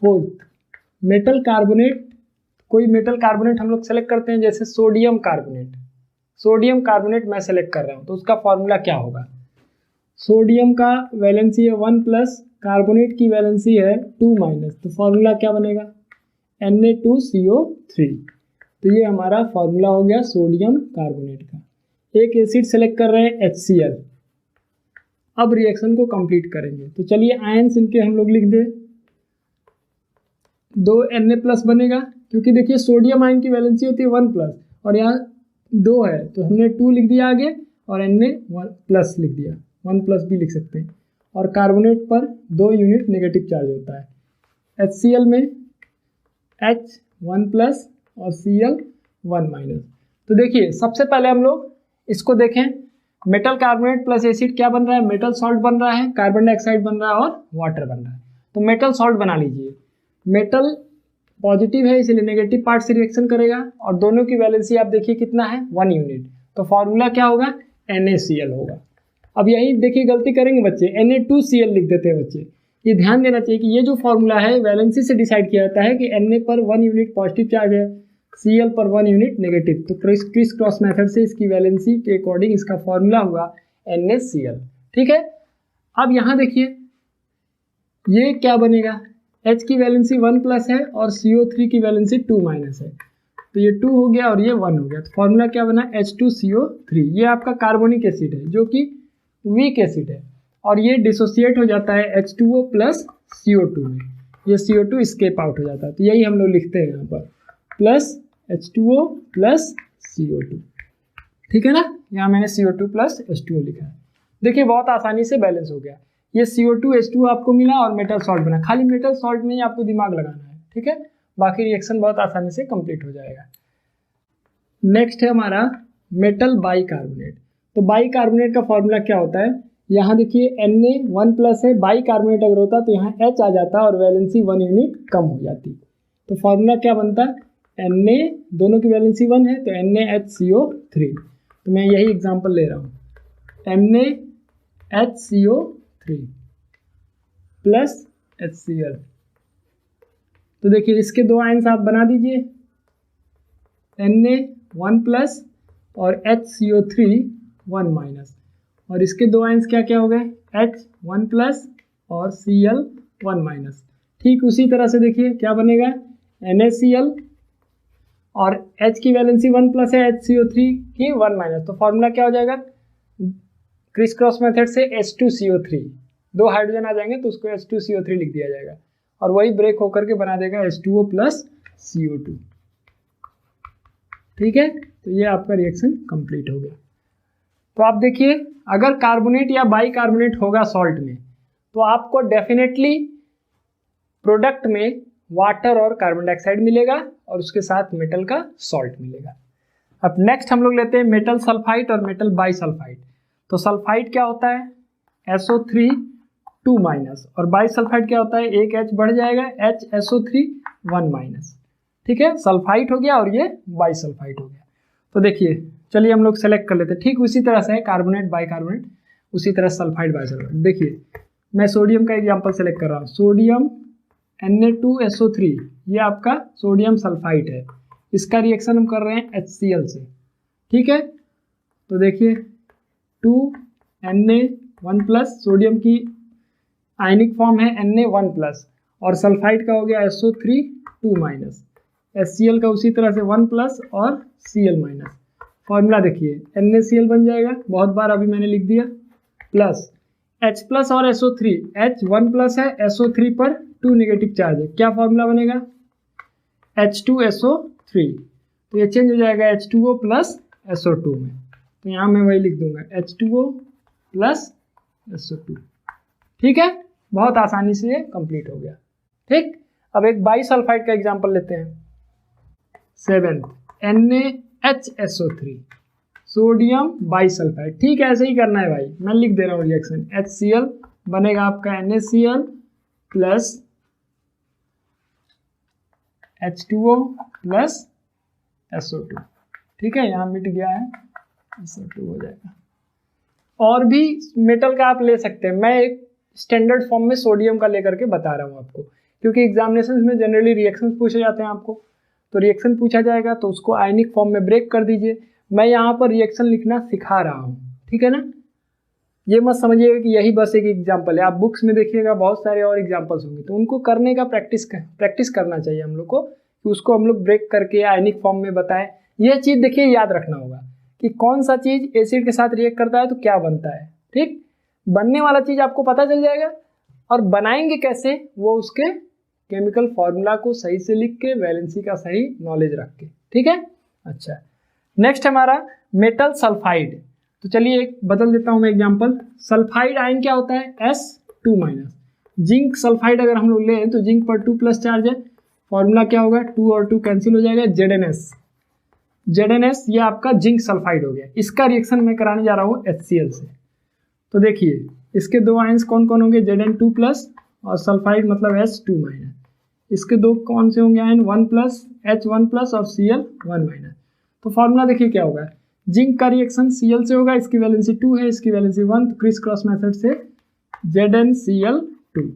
Fourth, metal carbonate, कोई metal carbonate हम लोग सेलेक्ट करते हैं, जैसे सोडियम कार्बोनेट। सोडियम कार्बोनेट मैं सेलेक्ट कर रहा हूँ, तो उसका फॉर्मूला क्या होगा? सोडियम का वैलेंसी है 1+, कार्बोनेट की वैलेंसी है 2-, तो फॉर्मूला क्या बनेगा? Na2CO3। तो ये हमारा फॉर्मूला हो गया सोडियम कार्बोनेट का। एक एसिड सेलेक्ट कर रहे हैं HCl। अब रिएक्शन को कंप्लीट करेंगे, तो चलिए आयंस इनके हम लोग लिख दें। 2 Na+ बनेगा, क्योंकि देखिए सोडियम आयन की वैलेंसी होती है 1+, और यहाँ 2 है तो हमने 2 लिख दिया आगे, और Na+ लिख दिया, 1+ भी लिख सकते हैं। और कार्बोनेट पर 2 यूनिट नेगेटिव चार्ज होता है। HCl में H1+ और Cl 1-। तो देखिए सबसे पहले हम लोग इसको देखें, मेटल कार्बोनेट प्लस एसिड क्या बन रहा है? मेटल सॉल्ट बन रहा है, कार्बन डाइऑक्साइड बन रहा है और वाटर बन रहा है। तो मेटल सॉल्ट बना लीजिए। मेटल पॉजिटिव है इसलिए नेगेटिव पार्ट से रिएक्शन करेगा, और दोनों की वैलेंसी आप देखिए कितना है? 1 यूनिट। तो फॉर्मूला क्या होगा? NaCl होगा। अब यही देखिए गलती करेंगे बच्चे, Na2Cl लिख देते हैं बच्चे। ये ध्यान देना चाहिए कि ये जो फॉर्मूला है वैलेंसी से डिसाइड किया जाता है कि Na पर 1 यूनिट पॉजिटिव चार्ज है, Cl पर 1 यूनिट नेगेटिव। तो क्रिस क्रॉस मेथड से इसकी वैलेंसी के अकॉर्डिंग इसका फॉर्मूला हुआ NaCl। ठीक है। अब यहाँ देखिए ये क्या बनेगा? H की वैलेंसी 1+ है और CO3 की वैलेंसी 2- है, तो ये 2 हो गया और ये 1 हो गया। तो फॉर्मूला क्या बना? H2CO3। ये आपका कार्बोनिक एसिड है जो कि वीक एसिड है, और ये डिसोसिएट हो जाता है H2O प्लस CO2 में। ये CO2 स्केप आउट हो जाता है, तो यही हम लोग लिखते हैं यहाँ पर, प्लस H2O प्लस CO2। ठीक है ना? यहाँ मैंने CO2 प्लस H2O लिखा है। देखिए बहुत आसानी से बैलेंस हो गया। ये CO2 H2O आपको मिला और मेटल सॉल्ट बना। खाली मेटल सॉल्ट में ही आपको दिमाग लगाना है, ठीक है? बाकी रिएक्शन बहुत आसानी से कंप्लीट हो जाएगा। नेक्स्ट है हमारा मेटल बाइकार्बोनेट। तो बाइकार्बोनेट का फॉर्मूला क्या होता है? यहाँ देखिए Na1+ है, बाइकार्बोनेट अगर होता तो यहाँ H आ जाता और वैलेंसी 1 यूनिट कम हो जाती। तो फॉर्मूला क्या बनता? Na, दोनों की वैलेंसी 1 है तो NaHCO3। तो मैं यही एग्जांपल ले रहा हूँ, NaHCO3 प्लस HCl। तो देखिए इसके दो आयंस आप बना दीजिए, Na1+ और HCO3 1-, और इसके दो आयंस क्या क्या हो गए? H1+ और Cl 1-। ठीक उसी तरह से देखिए क्या बनेगा? NaCl और H की वैलेंसी 1+ है, HCO3 की 1-। तो फॉर्मूला क्या हो जाएगा? क्रिस क्रॉस मेथड से H2CO3, 2 हाइड्रोजन आ जाएंगे तो उसको H2CO3 लिख दिया जाएगा, और वही ब्रेक होकर के बना देगा H2O प्लस CO2। ठीक है, तो ये आपका रिएक्शन कंप्लीट हो गया। तो आप देखिए अगर कार्बोनेट या बाइकार्बोनेट होगा सॉल्ट में, तो आपको डेफिनेटली प्रोडक्ट में वाटर और कार्बन डाइऑक्साइड मिलेगा और उसके साथ मेटल का सॉल्ट मिलेगा। अब नेक्स्ट हम लोग लेते हैं मेटल सल्फाइड और मेटल बाइसल्फाइड। तो सल्फाइड क्या होता है? SO3 2-, और बाइसल्फाइड क्या होता है? एक H बढ़ जाएगा, HSO3 1-। ठीक है, सल्फाइड हो गया और ये बाइसल्फाइड हो गया। तो देखिए चलिए हम लोग सेलेक्ट कर लेते हैं। ठीक उसी तरह से है कार्बोनेट बाइकार्बोनेट, उसी तरह सल्फाइड बाइसल्फाइड। देखिए मैं सोडियम का एग्जांपल सेलेक्ट कर रहा हूँ, सोडियम Na2SO3, ये आपका सोडियम सल्फाइड है। इसका रिएक्शन हम कर रहे हैं HCl से। ठीक है, तो देखिए 2Na1+, सोडियम की आयनिक फॉर्म है Na1+, और सल्फाइड का हो गया SO3 2-। HCl का उसी तरह से 1+ और Cl-। फॉर्मूला देखिए NaCl बन जाएगा, बहुत बार अभी मैंने लिख दिया, प्लस H+ और SO3, H1+ है, SO3 पर 2 नेगेटिव चार्ज है। क्या फॉर्मूला बनेगा? H2SO3। तो ये चेंज हो जाएगा H2O प्लस SO2 में, तो यहाँ मैं वही लिख दूंगा H2O प्लस SO2। ठीक है, बहुत आसानी से ये कंप्लीट हो गया। ठीक, अब एक बाइसल्फाइड का एग्जांपल लेते हैं। 7 NaHSO3, सोडियम बाइसल्फाइड। ठीक है, ऐसे ही करना है भाई, मैं लिख दे रहा हूँ रिएक्शन। HCl बनेगा आपका NaCl plus H2O plus SO2। ठीक है, यहाँ मिट गया है, SO2 हो जाएगा। और भी मेटल का आप ले सकते हैं, मैं एक स्टैंडर्ड फॉर्म में सोडियम का लेकर के बता रहा हूँ आपको। क्योंकि एग्जामिनेशन में जनरली रिएक्शन पूछे जाते हैं आपको, तो रिएक्शन पूछा जाएगा तो उसको आयनिक फॉर्म में ब्रेक कर दीजिए। मैं यहाँ पर रिएक्शन लिखना सिखा रहा हूँ, ठीक है ना। ये मत समझिएगा कि यही बस एक एग्जाम्पल है, आप बुक्स में देखिएगा बहुत सारे और एग्जाम्पल्स होंगे, तो उनको करने का प्रैक्टिस करना चाहिए हम लोग को, कि उसको हम लोग ब्रेक करके आयनिक फॉर्म में बताएं। यह चीज़ देखिए याद रखना होगा कि कौन सा चीज़ एसिड के साथ रिएक्ट करता है तो क्या बनता है, ठीक। बनने वाला चीज़ आपको पता चल जाएगा, और बनाएंगे कैसे वो उसके केमिकल फॉर्मूला को सही से लिख के, वैलेंसी का सही नॉलेज रख के, ठीक है। अच्छा, नेक्स्ट हमारा मेटल सल्फाइड। तो चलिए एक बदल देता हूँ मैं एग्जांपल। सल्फाइड आयन क्या होता है, S2-। जिंक सल्फाइड अगर हम लोग लें तो जिंक पर 2+ चार्ज है, फॉर्मूला क्या होगा, 2 और 2 कैंसिल हो जाएगा, ZnS ये आपका जिंक सल्फाइड हो गया। इसका रिएक्शन मैं कराने जा रहा हूँ HCl से। तो देखिए इसके दो आयंस कौन कौन होंगे, Zn2+ और सल्फाइड मतलब S2-। इसके दो कौन से होंगे आयन, 1+, H1+ और Cl1-। तो फॉर्मूला देखिए क्या होगा, जिंक का रिएक्शन Cl से होगा, इसकी वैलेंसी 2 है, इसकी वैलेंसी 1, तो क्रिस क्रॉस मेथड से ZnCl2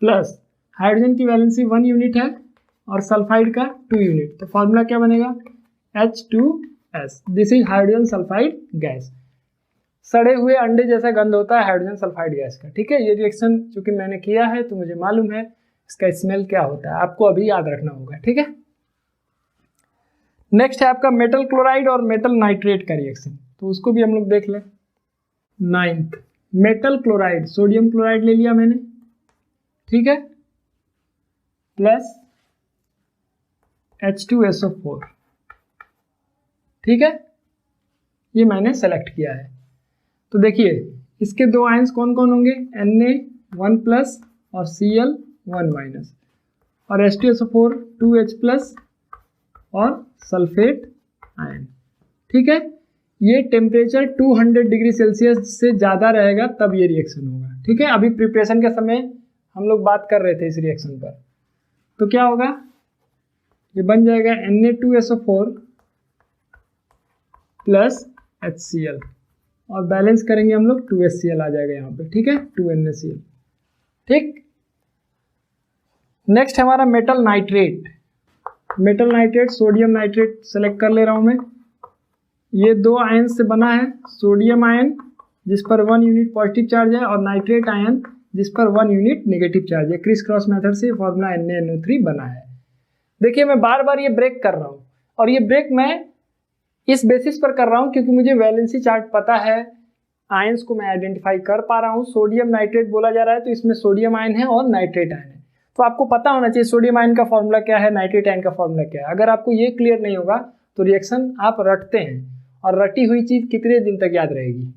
प्लस हाइड्रोजन की वैलेंसी 1 यूनिट है और सल्फाइड का 2 यूनिट, तो फॉर्मूला क्या बनेगा, H2S। This is hydrogen sulphide gas. सड़े हुए अंडे जैसा गंध होता है हाइड्रोजन सल्फाइड गैस का, ठीक है। ये रिएक्शन चूंकि मैंने किया है तो मुझे मालूम है इसका स्मेल क्या होता है, आपको अभी याद रखना होगा, ठीक है। नेक्स्ट है आपका मेटल क्लोराइड और मेटल नाइट्रेट का रिएक्शन, तो उसको भी हम लोग देख लें। 9th metal chloride, sodium chloride ले लिया मैंने, ठीक है, प्लस H2SO4, ठीक है, ये मैंने सेलेक्ट किया है। तो देखिए इसके दो आयंस कौन कौन होंगे, Na1+ और Cl1- और H2SO4 2H+ और सल्फेट आयन, ठीक है। ये टेम्परेचर 200 डिग्री सेल्सियस से ज़्यादा रहेगा तब ये रिएक्शन होगा, ठीक है। अभी प्रिपरेशन के समय हम लोग बात कर रहे थे इस रिएक्शन पर, तो क्या होगा, ये बन जाएगा Na2SO4 प्लस HCl और बैलेंस करेंगे हम लोग 2HCl आ जाएगा यहाँ पे, ठीक है, 2NaCl, ठीक। नेक्स्ट हमारा metal nitrate. Metal nitrate, sodium nitrate select कर ले रहा हूँ मैं। ये दो आयन से बना है, सोडियम आयन जिस पर 1 यूनिट पॉजिटिव चार्ज है और नाइट्रेट आयन जिस पर 1 यूनिट नेगेटिव चार्ज है। क्रिस क्रॉस मेथड से फॉर्मूला NaNO3 बना है। देखिए मैं बार बार ये ब्रेक कर रहा हूँ, और ये ब्रेक मैं इस बेसिस पर कर रहा हूँ क्योंकि मुझे वैलेंसी चार्ट पता है, आयंस को मैं आइडेंटिफाई कर पा रहा हूँ। सोडियम नाइट्रेट बोला जा रहा है तो इसमें सोडियम आयन है और नाइट्रेट आयन है, तो आपको पता होना चाहिए सोडियम आयन का फॉर्मूला क्या है, नाइट्रेट आयन का फॉर्मूला क्या है। अगर आपको ये क्लियर नहीं होगा तो रिएक्शन आप रटते हैं, और रटी हुई चीज़ कितने दिन तक याद रहेगी,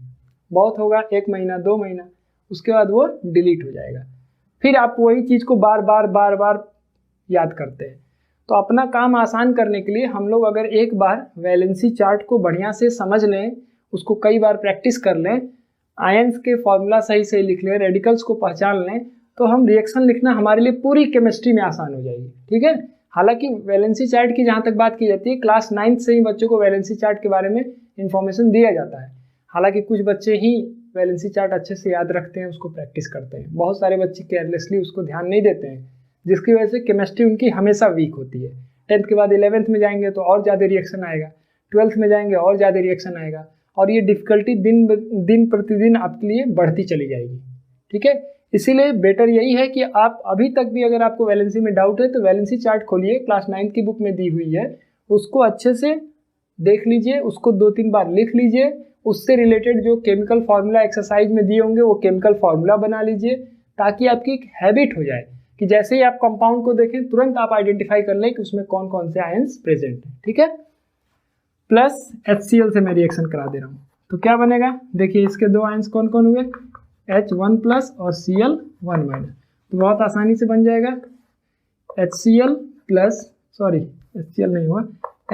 बहुत होगा 1 महीना 2 महीना, उसके बाद वो डिलीट हो जाएगा, फिर आप वही चीज़ को बार बार याद करते हैं। तो अपना काम आसान करने के लिए हम लोग अगर एक बार वैलेंसी चार्ट को बढ़िया से समझ लें, उसको कई बार प्रैक्टिस कर लें, आयंस के फॉर्मूला सही से लिख लें, रेडिकल्स को पहचान लें, तो हम रिएक्शन लिखना हमारे लिए पूरी केमिस्ट्री में आसान हो जाएगी, ठीक है। हालांकि वैलेंसी चार्ट की जहाँ तक बात की जाती है, क्लास 9th से ही बच्चों को वैलेंसी चार्ट के बारे में इंफॉर्मेशन दिया जाता है। हालांकि कुछ बच्चे ही वैलेंसी चार्ट अच्छे से याद रखते हैं, उसको प्रैक्टिस करते हैं, बहुत सारे बच्चे केयरलेसली उसको ध्यान नहीं देते हैं, जिसकी वजह से केमिस्ट्री उनकी हमेशा वीक होती है। 10th के बाद 11th में जाएंगे तो और ज़्यादा रिएक्शन आएगा, 12th में जाएंगे और ज़्यादा रिएक्शन आएगा, और ये डिफिकल्टी दिन प्रतिदिन आपके लिए बढ़ती चली जाएगी, ठीक है। इसीलिए बेटर यही है कि आप अभी तक भी अगर आपको वैलेंसी में डाउट है तो वैलेंसी चार्ट खोलिए, क्लास 9th की बुक में दी हुई है, उसको अच्छे से देख लीजिए, उसको 2-3 बार लिख लीजिए, उससे रिलेटेड जो केमिकल फार्मूला एक्सरसाइज में दिए होंगे वो केमिकल फार्मूला बना लीजिए, ताकि आपकी एक हैबिट हो जाए कि जैसे ही आप कंपाउंड को देखें तुरंत आप आइडेंटिफाई कर लें कि उसमें कौन कौन से आयंस प्रेजेंट हैं, ठीक है। प्लस HCl से मैं रिएक्शन करा दे रहा हूँ, तो क्या बनेगा, देखिए इसके दो आयंस कौन कौन हुए, H1+ और Cl1-, तो बहुत आसानी से बन जाएगा HCl नहीं हुआ,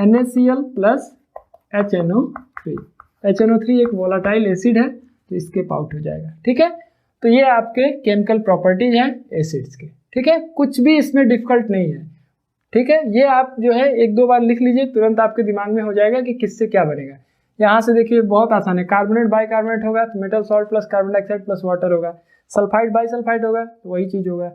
NaCl प्लस HNO3। HNO3 एक वोलाटाइल एसिड है तो स्केप आउट हो जाएगा, ठीक है। तो ये आपके केमिकल प्रॉपर्टीज हैं एसिड्स के, ठीक है, कुछ भी इसमें डिफिकल्ट नहीं है, ठीक है। ये आप जो है 1-2 बार लिख लीजिए, तुरंत आपके दिमाग में हो जाएगा कि किससे क्या बनेगा। यहाँ से देखिए बहुत आसान है, कार्बोनेट बाइकार्बोनेट होगा तो metal salt plus carbon dioxide plus water होगा, सल्फाइड बाइसल्फाइड होगा तो वही चीज़ होगा,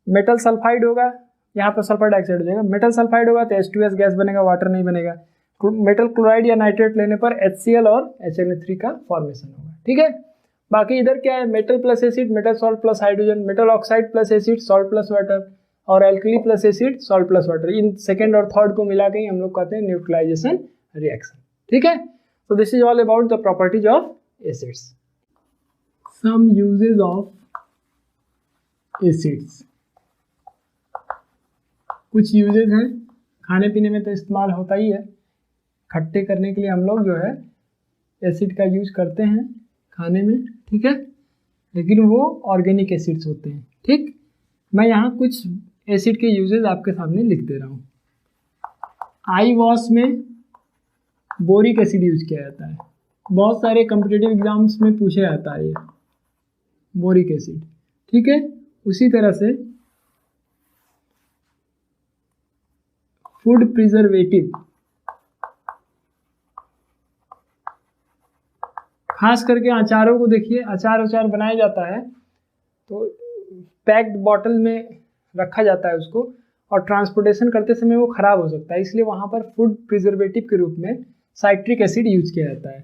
मेटल सल्फाइड होगा, यहाँ पर सल्फर डाइऑक्साइड हो जाएगा। मेटल सल्फाइड होगा तो H2S गैस बनेगा, वाटर नहीं बनेगा। मेटल क्लोराइड या नाइट्रेट लेने पर HCl और HNO3 का फॉर्मेशन होगा। ठीक है, बाकी इधर क्या है, metal plus acid, metal salt plus hydrogen, metal oxide plus acid, salt plus water, और alkali plus acid, salt plus water. इन सेकेंड और थर्ड को मिला के हम लोग कहते हैं न्यूट्रलाइजेशन रिएक्शन। ठीक है, so this is all about the properties of acids. Some uses of acids. कुछ यूजेज हैं, खाने पीने में तो इस्तेमाल होता ही है। खट्टे करने के लिए हम लोग जो है एसिड का यूज करते हैं खाने में। ठीक है, लेकिन वो ऑर्गेनिक एसिड्स होते हैं। ठीक, मैं यहाँ कुछ एसिड के यूजेज आपके सामने लिख दे रहा हूँ। आई वॉश में बोरिक एसिड यूज किया जाता है, बहुत सारे कॉम्पिटिटिव एग्जाम्स में पूछे जाता है ये बोरिक एसिड। ठीक है, उसी तरह से फूड प्रिजर्वेटिव, खास करके अचारों को देखिए, अचार बनाया जाता है तो पैक्ड बॉटल में रखा जाता है उसको, और ट्रांसपोर्टेशन करते समय वो खराब हो सकता है, इसलिए वहाँ पर फूड प्रिजर्वेटिव के रूप में साइट्रिक एसिड यूज किया जाता है।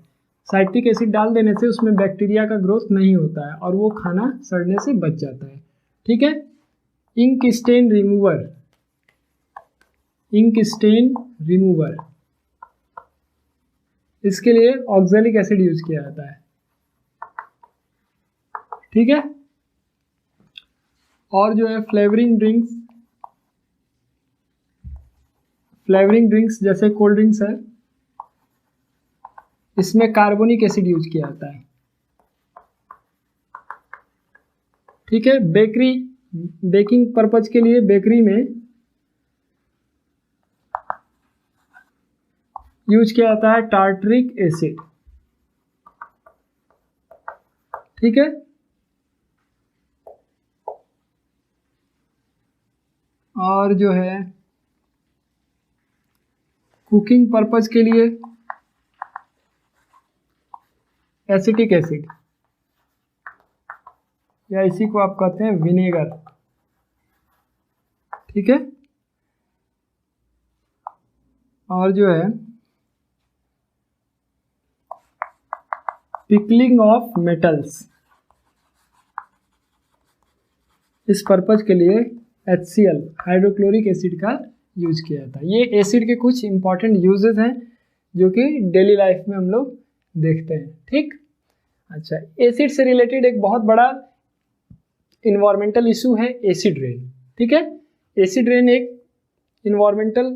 साइट्रिक एसिड डाल देने से उसमें बैक्टीरिया का ग्रोथ नहीं होता है और वो खाना सड़ने से बच जाता है। ठीक है, ink stain remover, ink stain remover, इसके लिए ऑक्सैलिक एसिड यूज किया जाता है। ठीक है, और जो है फ्लेवरिंग ड्रिंक्स जैसे कोल्ड ड्रिंक्स है, इसमें कार्बोनिक एसिड यूज किया जाता है। ठीक है, बेकिंग पर्पज के लिए बेकरी में यूज किया जाता है टार्टरिक एसिड। ठीक है, और जो है कुकिंग पर्पज के लिए एसिटिक एसिड, या इसी को आप कहते हैं विनेगर। ठीक है, और जो है पिकलिंग ऑफ मेटल्स, इस पर्पज के लिए HCl हाइड्रोक्लोरिक एसिड का यूज किया जाता है। ये एसिड के कुछ इंपॉर्टेंट यूजेस हैं जो कि डेली लाइफ में हम लोग देखते हैं। ठीक, अच्छा, एसिड से रिलेटेड एक बहुत बड़ा इन्वायरमेंटल इशू है एसिड रेन। ठीक है, एसिड रेन एक इन्वायरमेंटल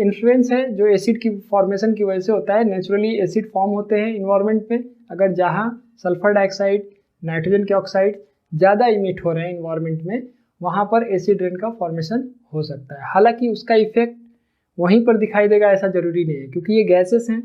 इन्फ्लुएंस है जो एसिड की फॉर्मेशन की वजह से होता है। नेचुरली एसिड फॉर्म होते हैं इन्वायरमेंट में, अगर जहाँ सल्फर डाइऑक्साइड, नाइट्रोजन के ऑक्साइड ज़्यादा इमिट हो रहे हैं इन्वायरमेंट में, वहाँ पर एसिड रेन का फॉर्मेशन हो सकता है। हालांकि उसका इफेक्ट वहीं पर दिखाई देगा ऐसा ज़रूरी नहीं है, क्योंकि ये गैसेस हैं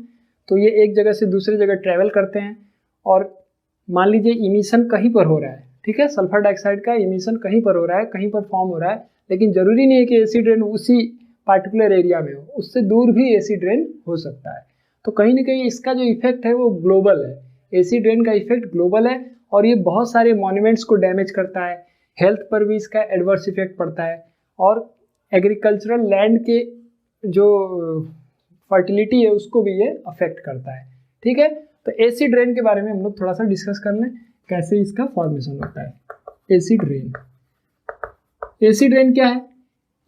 तो ये एक जगह से दूसरी जगह ट्रैवल करते हैं। और मान लीजिए इमिशन कहीं पर हो रहा है, ठीक है, सल्फर डाइऑक्साइड का इमिशन कहीं पर हो रहा है, कहीं पर फॉर्म हो रहा है, लेकिन ज़रूरी नहीं है कि एसिड रेन उसी पार्टिकुलर एरिया में हो, उससे दूर भी एसिड रेन हो सकता है। तो कहीं ना कहीं इसका जो इफेक्ट है वो ग्लोबल है, एसिड रेन का इफेक्ट ग्लोबल है, और ये बहुत सारे मॉन्यूमेंट्स को डैमेज करता है, हेल्थ पर भी इसका एडवर्स इफेक्ट पड़ता है, और एग्रीकल्चरल लैंड के जो फर्टिलिटी है उसको भी ये अफेक्ट करता है। ठीक है, तो एसिड रेन के बारे में हम लोग थोड़ा सा डिस्कस कर लें, कैसे इसका फॉर्मेशन होता है। एसिड रेन, एसिड रेन क्या है?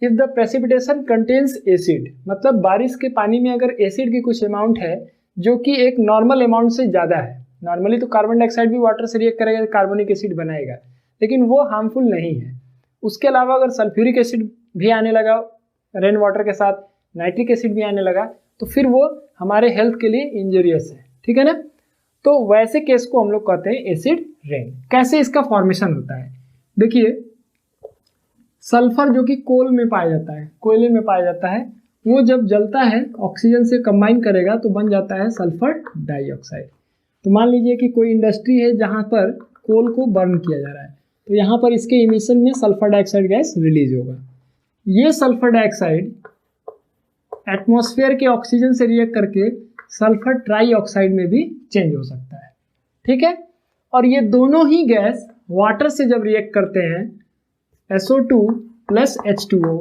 If the precipitation contains acid, मतलब बारिश के पानी में अगर एसिड की कुछ अमाउंट है जो कि एक नॉर्मल अमाउंट से ज़्यादा है, नॉर्मली तो कार्बन डाइऑक्साइड भी वाटर से रिएक्ट करेगा, कार्बोनिक एसिड बनाएगा, लेकिन वो हार्मफुल नहीं है। उसके अलावा अगर सल्फ्यूरिक एसिड भी आने लगा रेन वाटर के साथ, नाइट्रिक एसिड भी आने लगा, तो फिर वो हमारे हेल्थ के लिए इंजरियस है। ठीक है ना, तो वैसे केस को हम लोग कहते हैं एसिड रेन। कैसे इसका फॉर्मेशन होता है? देखिए, सल्फर जो कि कोल में पाया जाता है, कोयले में पाया जाता है, वो जब जलता है ऑक्सीजन से कंबाइन करेगा तो बन जाता है सल्फर डाइऑक्साइड। तो मान लीजिए कि कोई इंडस्ट्री है जहाँ पर कोल को बर्न किया जा रहा है, तो यहाँ पर इसके इमिशन में सल्फर डाइऑक्साइड गैस रिलीज होगा। ये सल्फर डाइऑक्साइड एटमॉस्फेयर के ऑक्सीजन से रिएक्ट करके सल्फर ट्राईऑक्साइड में भी चेंज हो सकता है। ठीक है, और ये दोनों ही गैस वाटर से जब रिएक्ट करते हैं SO2 प्लस H2O,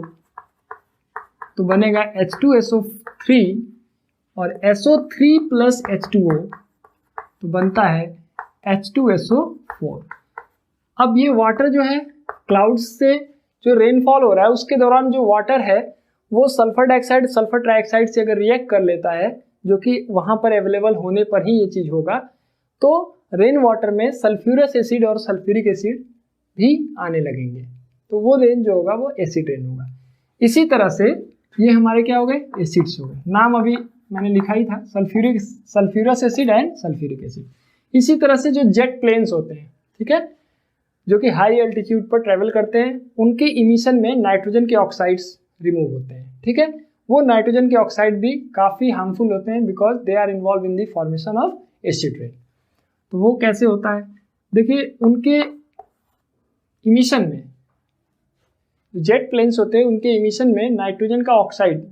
तो बनेगा H2SO3 और SO3 प्लस H2O तो बनता है H2SO4। अब ये वाटर जो है क्लाउड्स से जो रेनफॉल हो रहा है उसके दौरान जो वाटर है वो सल्फर डाइऑक्साइड सल्फर ट्राइऑक्साइड से अगर रिएक्ट कर लेता है, जो कि वहां पर अवेलेबल होने पर ही ये चीज होगा, तो रेन वाटर में सल्फ्यूरस एसिड और सल्फ्यूरिक एसिड भी आने लगेंगे, तो वो रेन जो होगा वो एसिड रेन होगा। इसी तरह से ये हमारे क्या हो गए, एसिड्स हो गए। नाम अभी मैंने लिखा ही था, sulphurous acid and sulphuric acid. इसी तरह से जो जेट प्लेन्स होते हैं, ठीक है, जो कि हाई एल्टीट्यूड पर ट्रेवल करते हैं, उनके इमिशन में नाइट्रोजन के ऑक्साइड्स रिमूव होते हैं, ठीक है। वो नाइट्रोजन के ऑक्साइड भी काफी हार्मफुल होते हैं because they are involve in the formation of acid rain. तो वो कैसे होता है, देखिए उनके इमिशन में, जेट प्लेन्स होते हैं उनके इमिशन में नाइट्रोजन का ऑक्साइड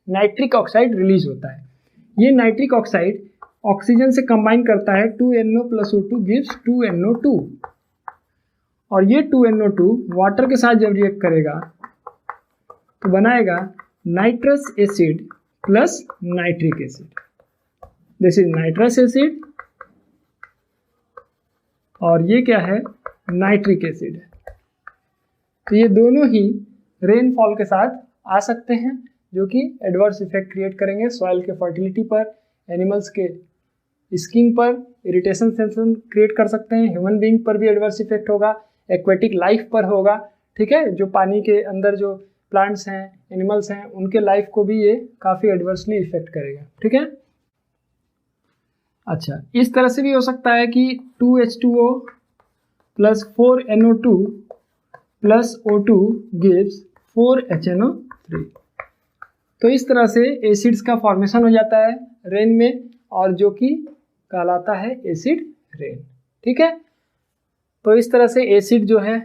नाइट्रिक ऑक्साइड रिलीज होता है। ये नाइट्रिक ऑक्साइड ऑक्सीजन से कंबाइन करता है, 2NO + O2 गिव्स 2NO2, और ये 2NO2 वाटर के साथ जब रिएक्ट करेगा तो बनाएगा nitrous acid plus nitric acid. This is nitrous acid और ये क्या है, नाइट्रिक एसिड है। तो ये दोनों ही रेनफॉल के साथ आ सकते हैं, जो कि एडवर्स इफेक्ट क्रिएट करेंगे सॉइल के फर्टिलिटी पर, एनिमल्स के स्किन पर इरिटेशन सेंसेशन क्रिएट कर सकते हैं, ह्यूमन बीइंग पर भी एडवर्स इफेक्ट होगा, एक्वेटिक लाइफ पर होगा, ठीक है, जो पानी के अंदर जो प्लांट्स हैं, एनिमल्स हैं, उनके लाइफ को भी ये काफ़ी एडवर्सली इफेक्ट करेगा, ठीक है। अच्छा, इस तरह से भी हो सकता है कि 2H2O + 4NO2 + O2 gives 4HNO3। तो इस तरह से एसिड्स का फॉर्मेशन हो जाता है रेन में, और जो कि कहलाता है एसिड रेन, ठीक है। तो इस तरह से एसिड जो है,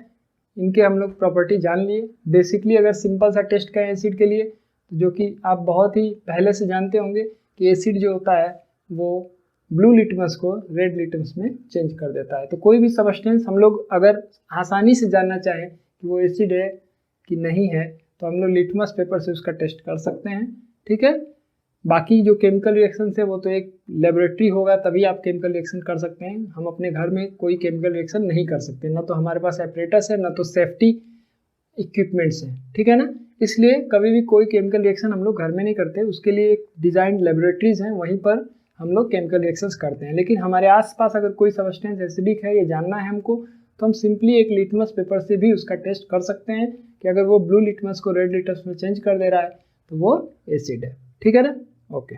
इनके हम लोग प्रॉपर्टी जान लिए। बेसिकली अगर सिंपल सा टेस्ट करें एसिड के लिए, जो कि आप बहुत ही पहले से जानते होंगे कि एसिड जो होता है वो ब्लू लिटमस को रेड लिटमस में चेंज कर देता है। तो कोई भी सब्सटेंस हम लोग अगर आसानी से जानना चाहें कि वो एसिड है कि नहीं है, तो हम लोग लिटमस पेपर से उसका टेस्ट कर सकते हैं, ठीक है। बाकी जो केमिकल रिएक्शन है वो तो एक लेबोरेटरी होगा, तभी आप केमिकल रिएक्शन कर सकते हैं। हम अपने घर में कोई केमिकल रिएक्शन नहीं कर सकते, ना तो हमारे पास एपरेटस है, ना तो सेफ्टी इक्विपमेंट्स हैं, ठीक है ना। इसलिए कभी भी कोई केमिकल रिएक्शन हम लोग घर में नहीं करते, उसके लिए एक डिजाइंड लेबोरेटरीज हैं, वहीं पर हम लोग केमिकल रिएक्शंस करते हैं। लेकिन हमारे आसपास अगर कोई सब्सटेंस एसिडिक है, ये जानना है हमको, तो हम सिंपली एक लिटमस पेपर से भी उसका टेस्ट कर सकते हैं कि अगर वो ब्लू लिटमस को रेड लिटमस में चेंज कर दे रहा है तो वो एसिड है, ठीक है ना। ओके।